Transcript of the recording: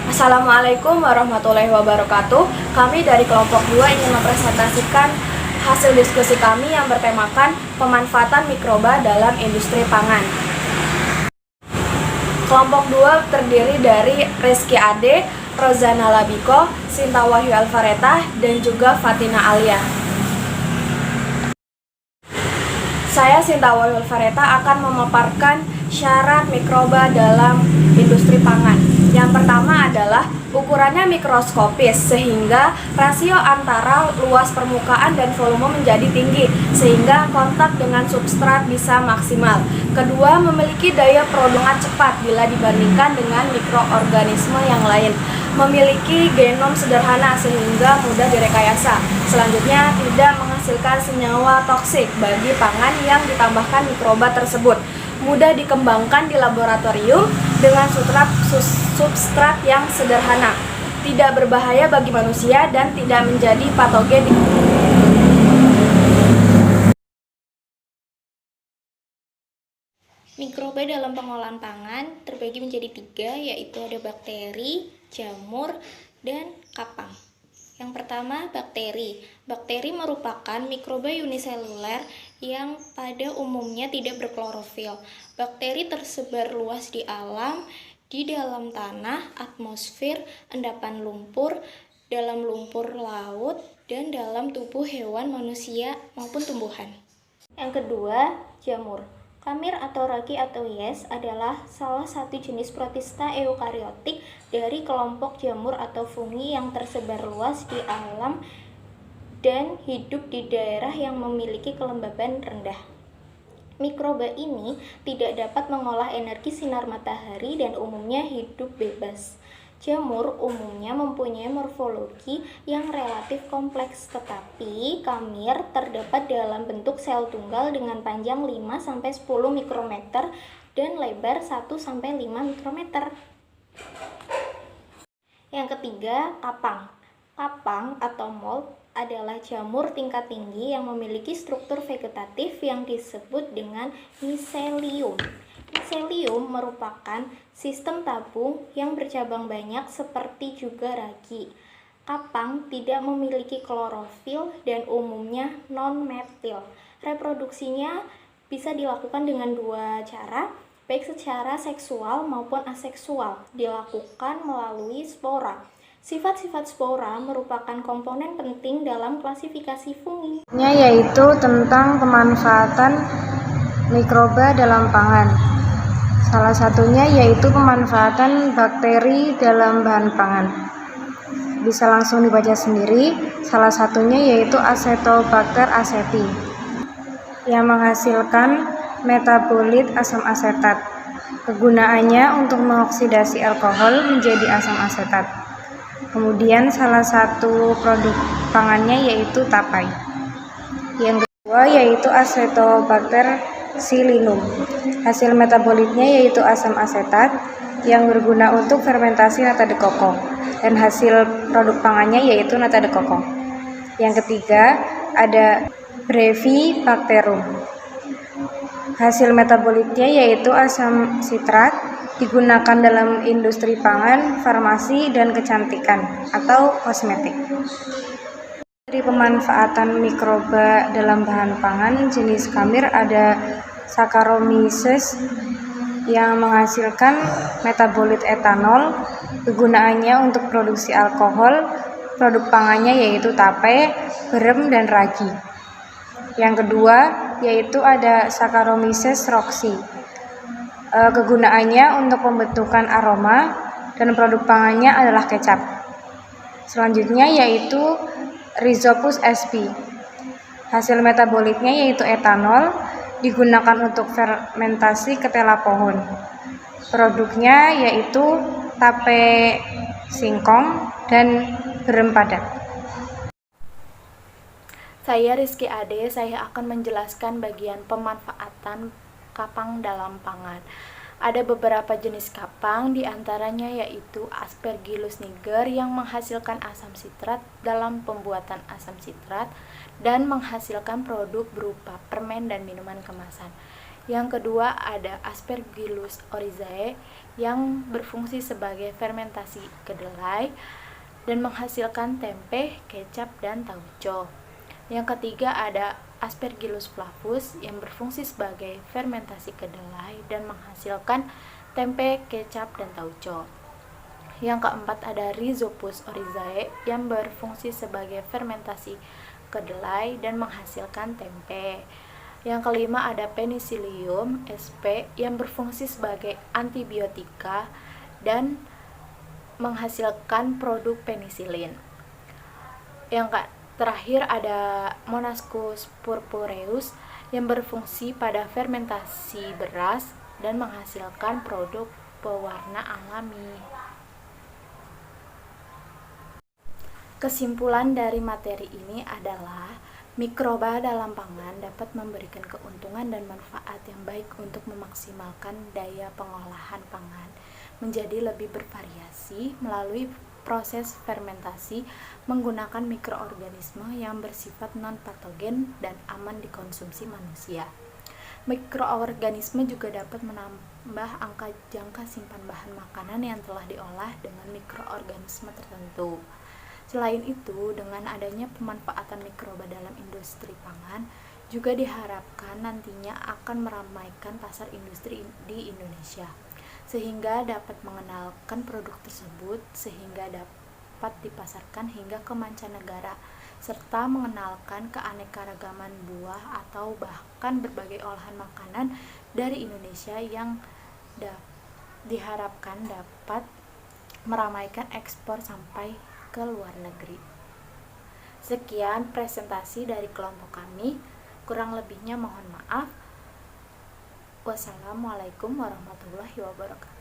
Assalamualaikum warahmatullahi wabarakatuh. Kami dari kelompok 2 ingin mempresentasikan hasil diskusi kami yang bertemakan pemanfaatan mikroba dalam industri pangan. Kelompok 2 terdiri dari Rizky Ade, Rozana Labiko, Sinta Wahyu Alvareta, dan juga Fatina Alia. Saya, Sinta Wahyu Alvareta, akan memaparkan syarat mikroba dalam industri pangan. Yang pertama adalah ukurannya mikroskopis sehingga rasio antara luas permukaan dan volume menjadi tinggi sehingga kontak dengan substrat bisa maksimal. Kedua, memiliki daya perundungan cepat bila dibandingkan dengan mikroorganisme yang lain. Memiliki genom sederhana sehingga mudah direkayasa. Selanjutnya, tidak menghasilkan senyawa toksik bagi pangan yang ditambahkan mikroba tersebut. Mudah dikembangkan di laboratorium dengan substrat yang sederhana, tidak berbahaya bagi manusia dan tidak menjadi patogen. Mikroba dalam pengolahan pangan terbagi menjadi 3, yaitu ada bakteri, jamur, dan kapang. Yang pertama, bakteri. Bakteri merupakan mikroba uniseluler yang pada umumnya tidak berklorofil. Bakteri tersebar luas di alam, di dalam tanah, atmosfer, endapan lumpur, dalam lumpur laut, dan dalam tubuh hewan, manusia, maupun tumbuhan. Yang kedua, jamur. Kamir atau ragi atau yes adalah salah satu jenis protista eukariotik dari kelompok jamur atau fungi yang tersebar luas di alam dan hidup di daerah yang memiliki kelembaban rendah. Mikroba ini tidak dapat mengolah energi sinar matahari dan umumnya hidup bebas. Jamur umumnya mempunyai morfologi yang relatif kompleks, tetapi kamir terdapat dalam bentuk sel tunggal dengan panjang 5-10 mikrometer dan lebar 1-5 mikrometer. Yang ketiga, kapang. Kapang atau mold adalah jamur tingkat tinggi yang memiliki struktur vegetatif yang disebut dengan miselium. Miselium merupakan sistem tabung yang bercabang banyak seperti juga ragi. Kapang tidak memiliki klorofil dan umumnya non-metil. Reproduksinya bisa dilakukan dengan 2 cara, baik secara seksual maupun aseksual, dilakukan melalui spora. Sifat-sifat spora merupakan komponen penting dalam klasifikasi fungi. Yaitu tentang pemanfaatan mikroba dalam pangan. Salah satunya yaitu pemanfaatan bakteri dalam bahan pangan. Bisa langsung dibaca sendiri. Salah satunya yaitu Acetobacter aceti yang menghasilkan metabolit asam asetat. Kegunaannya untuk mengoksidasi alkohol menjadi asam asetat. Kemudian salah satu produk pangannya yaitu tapai. Yang kedua yaitu Acetobacter xylinum. Hasil metabolitnya yaitu asam asetat yang berguna untuk fermentasi nata de coco, dan hasil produk pangannya yaitu nata de coco. Yang ketiga ada Brevibacterium. Hasil metabolitnya yaitu asam sitrat, digunakan dalam industri pangan, farmasi, dan kecantikan atau kosmetik. Dari pemanfaatan mikroba dalam bahan pangan jenis kamir ada Saccharomyces yang menghasilkan metabolit etanol. Kegunaannya untuk produksi alkohol. Produk pangannya yaitu tape, berem, dan ragi. Yang kedua yaitu ada Saccharomyces roxy. Kegunaannya untuk pembentukan aroma, dan produk pangannya adalah kecap. Selanjutnya yaitu Rhizopus sp. Hasil metabolitnya yaitu etanol, digunakan untuk fermentasi ketela pohon. Produknya yaitu tape singkong dan berem padat. Saya Rizky Ade, saya akan menjelaskan bagian pemanfaatan kapang dalam pangan. Ada beberapa jenis kapang, diantaranya yaitu Aspergillus niger yang menghasilkan asam sitrat dalam pembuatan asam sitrat dan menghasilkan produk berupa permen dan minuman kemasan. Yang kedua ada Aspergillus oryzae yang berfungsi sebagai fermentasi kedelai dan menghasilkan tempe, kecap, dan tauco. Yang ketiga ada Aspergillus flavus yang berfungsi sebagai fermentasi kedelai dan menghasilkan tempe, kecap, dan tauco. Yang keempat ada Rhizopus oryzae yang berfungsi sebagai fermentasi kedelai dan menghasilkan tempe. Yang kelima ada Penicillium sp yang berfungsi sebagai antibiotika dan menghasilkan produk penisilin. Yang terakhir ada Monascus purpureus yang berfungsi pada fermentasi beras dan menghasilkan produk pewarna alami. Kesimpulan dari materi ini adalah mikroba dalam pangan dapat memberikan keuntungan dan manfaat yang baik untuk memaksimalkan daya pengolahan pangan menjadi lebih bervariasi melalui proses fermentasi menggunakan mikroorganisme yang bersifat non-patogen dan aman dikonsumsi manusia. Mikroorganisme juga dapat menambah angka jangka simpan bahan makanan yang telah diolah dengan mikroorganisme tertentu. Selain itu, dengan adanya pemanfaatan mikroba dalam industri pangan, juga diharapkan nantinya akan meramaikan pasar industri di Indonesia, sehingga dapat mengenalkan produk tersebut sehingga dapat dipasarkan hingga ke mancanegara, serta mengenalkan keanekaragaman buah atau bahkan berbagai olahan makanan dari Indonesia yang diharapkan dapat meramaikan ekspor sampai ke luar negeri. Sekian presentasi dari kelompok kami, kurang lebihnya mohon maaf. Wassalamualaikum warahmatullahi wabarakatuh.